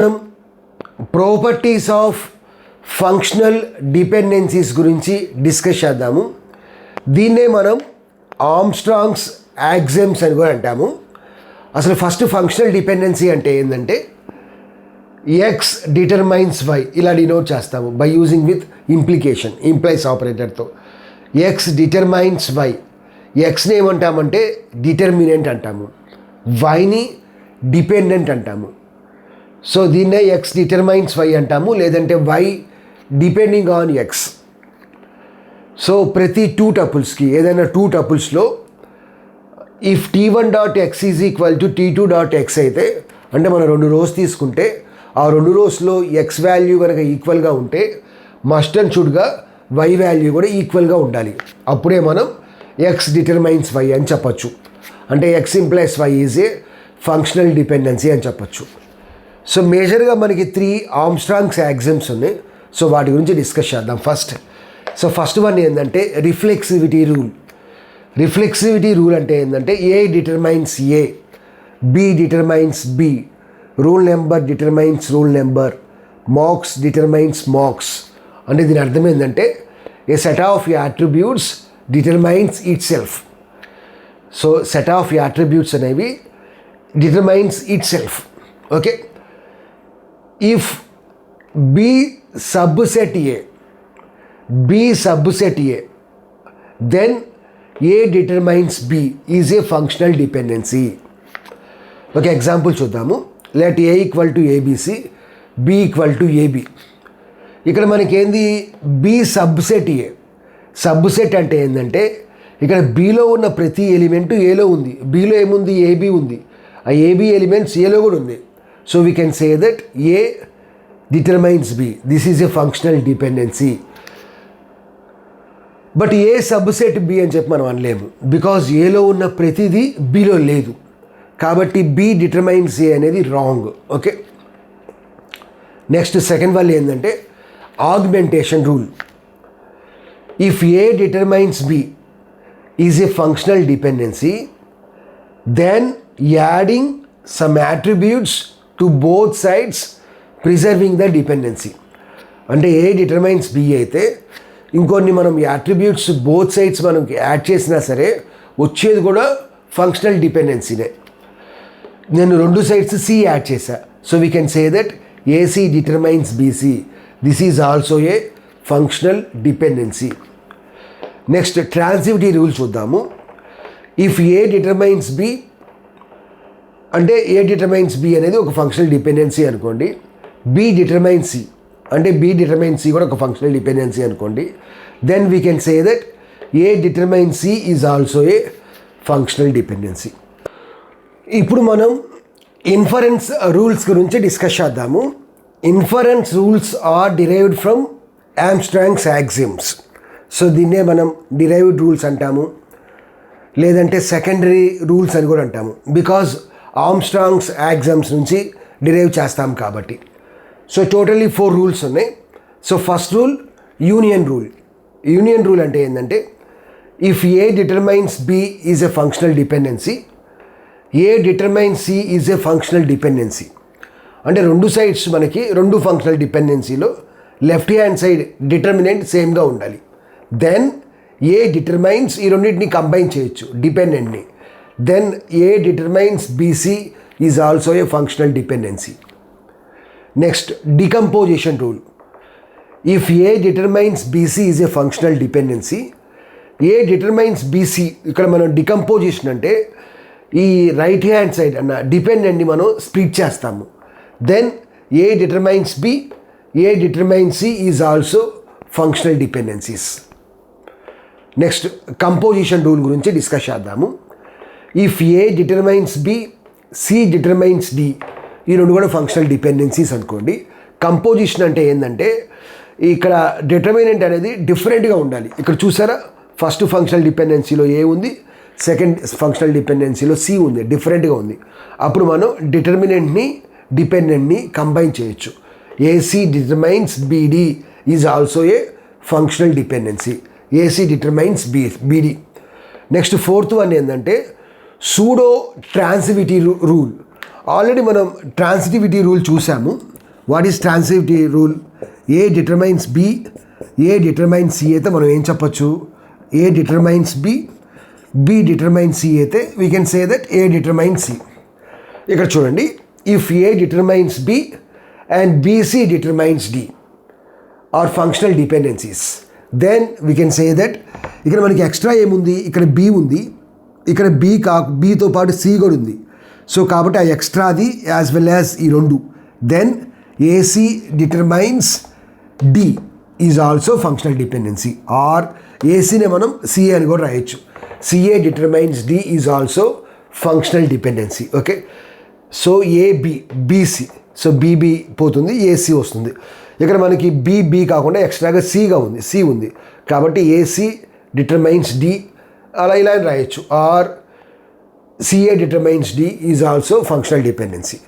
మనం properties of functional dependencies గురించి discuss చేద్దాము. దీన్నే మనం ఆర్మ్స్ట్రాంగ్స్ యాక్సిమ్స్ అని కూడా అంటాము. అసలు ఫస్ట్ ఫంక్షనల్ డిపెండెన్సీ అంటే ఏంటంటే ఎక్స్ డిటర్మైన్స్ వై ఇలా డినోట్ చేస్తాము by using with implication, implies ఆపరేటర్తో. ఎక్స్ డిటర్మైన్స్ వై, ఎక్స్ని ఏమంటామంటే డిటర్మినెంట్ అంటాము, వైని డిపెండెంట్ అంటాము. సో దీన్నే ఎక్స్ డిటర్మైన్స్ వై అంటాము, లేదంటే Y depending on X. So ప్రతి టూ టపుల్స్కి, ఏదైనా టూ టపుల్స్లో if t1.x is equal to t2.x అయితే, అంటే మనం రెండు రోస్ తీసుకుంటే ఆ రెండు రోస్లో ఎక్స్ వాల్యూ కనుక ఈక్వల్గా ఉంటే మస్ట్ అండ్ షుడ్గా వై వాల్యూ కూడా ఈక్వల్గా ఉండాలి. అప్పుడే మనం ఎక్స్ డిటర్మైన్స్ వై అని చెప్పచ్చు. అంటే X implies Y is a functional dependency అని చెప్పచ్చు. సో మేజర్గా మనకి 3 ఆర్మ్స్ట్రాంగ్స్ యాక్సిమ్స్ ఉన్నాయి. సో వాటి గురించి డిస్కస్ చేద్దాం ఫస్ట్ వన్ ఏంటంటే రిఫ్లెక్సివిటీ రూల్. రిఫ్లెక్సివిటీ రూల్ అంటే ఏంటంటే A determines A, B determines B, rule number determines rule number, marks determines marks. అంటే దీని అర్థం ఏంటంటే a set of attributes determines itself. So set of attributes అనేవి determines itself. Okay, if B subset A, B subset A, then A determines B is a functional dependency. Okay, example చూద్దాము. Let A equal to ABC, B equal to AB. ఇక్కడ మనకి ఏంది B subset ఏ. Subset అంటే ఏంటంటే ఇక్కడ below ఉన్న ప్రతి element ఏలో ఉంది. బిలో ఏముంది, ఏబి ఉంది. ఆ ఏబి ఎలిమెంట్స్ ఏలో కూడా ఉంది. So we can say that A determines B, this is a functional dependency. But A subset B అని చెప్పి మనం అనలేము, బికాజ్ ఏలో ఉన్న ప్రతిదీ బిలో లేదు. కాబట్టి బి డిటర్మైన్స్ ఏ అనేది రాంగ్. ఓకే, నెక్స్ట్ సెకండ్ వల్ల ఏంటంటే augmentation rule. If A determines B is a functional dependency, then adding some attributes to both sides preserving the dependency. అంటే ఏ డిటర్మైన్స్ బి అయితే ఇంకొన్ని మనం యాట్రిబ్యూట్స్ బోత్ సైడ్స్ మనం add చేసినా సరే వచ్చేది కూడా ఫంక్షనల్ డిపెండెన్సీనే. నేను రెండు సైడ్స్ సి యాడ్ చేశా. So we can say that AC determines BC, this is also a functional dependency. Next transitivity rule చూద్దాము. ఇఫ్ ఏ డిటర్మైన్స్ బి, అంటే ఏ డిటర్మైన్స్ బి అనేది ఒక ఫంక్షనల్ డిపెండెన్సీ అనుకోండి. బి డిటర్మైన్స్ సి, అంటే B determines C కూడా ఒక functional dependency అనుకోండి. Then we can say that A determines C is also a functional dependency. ఇప్పుడు మనం ఇన్ఫరెన్స్ రూల్స్ గురించి డిస్కస్ చేద్దాము. Inference rules are derived from Armstrong's axioms. So దీన్నే మనం డిరైవ్డ్ రూల్స్ అంటాము, లేదంటే సెకండరీ రూల్స్ అని కూడా అంటాము, బికాజ్ ఆర్మ్స్ట్రాంగ్స్ యాక్సిమ్స్ నుంచి డిరైవ్ చేస్తాం కాబట్టి. సో టోటల్లీ 4 రూల్స్ ఉన్నాయి. So first rule union rule. Union rule అంటే ఏంటంటే if A determines B is a functional dependency, A determines C is a functional dependency. అంటే రెండు సైడ్స్ మనకి రెండు ఫంక్షనల్ డిపెండెన్సీలో లెఫ్ట్ హ్యాండ్ సైడ్ డిటర్మినెంట్ సేమ్గా ఉండాలి. దెన్ ఏ డిటర్మైన్స్, ఈ రెండింటిని కంబైన్ చేయొచ్చు డిపెండెంట్ని. Then A determines BC is also a functional dependency. Next decomposition rule. If A determines BC is a functional dependency, A determines BC, ఇక్కడ మనం decomposition అంటే ఈ రైట్ హ్యాండ్ సైడ్ అన్న డిపెండెంట్ని మనం స్ప్లిట్ చేస్తాము. Then A determines B, A determines C is also functional dependencies. Next composition rule గురించి discuss చేద్దాము. If A determines B, C determines D, ఈ రెండు కూడా ఫంక్షనల్ డిపెండెన్సీస్ అనుకోండి. కంపోజిషన్ అంటే ఏంటంటే ఇక్కడ డిటర్మినెంట్ అనేది డిఫరెంట్గా ఉండాలి. ఇక్కడ చూసారా, ఫస్ట్ ఫంక్షనల్ డిపెండెన్సీలో ఏ ఉంది, సెకండ్ ఫంక్షనల్ డిపెండెన్సీలో సి ఉంది, డిఫరెంట్గా ఉంది. అప్పుడు మనం డిటర్మినెంట్ని డిపెండెంట్ని కంబైన్ చేయొచ్చు. AC determines BD is also a functional dependency. AC determines BD. Next fourth one ఏంటంటే సూడో ట్రాన్సిటివిటీ రూల్. ఆల్రెడీ మనం ట్రాన్సిటివిటీ రూల్ చూసాము. What is transitivity rule? A determines B, A determines C అయితే మనం ఏం చెప్పచ్చు? A determines B, B determines C అయితే we can say that A determines C. ఇక్కడ చూడండి, if A determines B and BC determines D are functional dependencies, then we can say that ఇక్కడ మనకి extra ఏముంది? ఇక్కడ బి ఉంది, ఇక్కడ బీతో పాటు సి కూడా ఉంది. సో కాబట్టి ఆ ఎక్స్ట్రాది యాజ్ వెల్ యాజ్ ఈ రెండు, then AC determines D is also functional dependency. Or ఏసీనే మనం సిఏ అని కూడా రాయొచ్చు. CA determines D is also functional dependency. Okay, so AB BC, so BB పోతుంది, ఏసీ వస్తుంది. ఇక్కడ మనకి బి కాకుండా ఎక్స్ట్రాగా సి ఉంది కాబట్టి ఏసీ డిటర్మైన్స్ డి అలా ఇలా రాయొచ్చు. Or CA determines D is also functional dependency.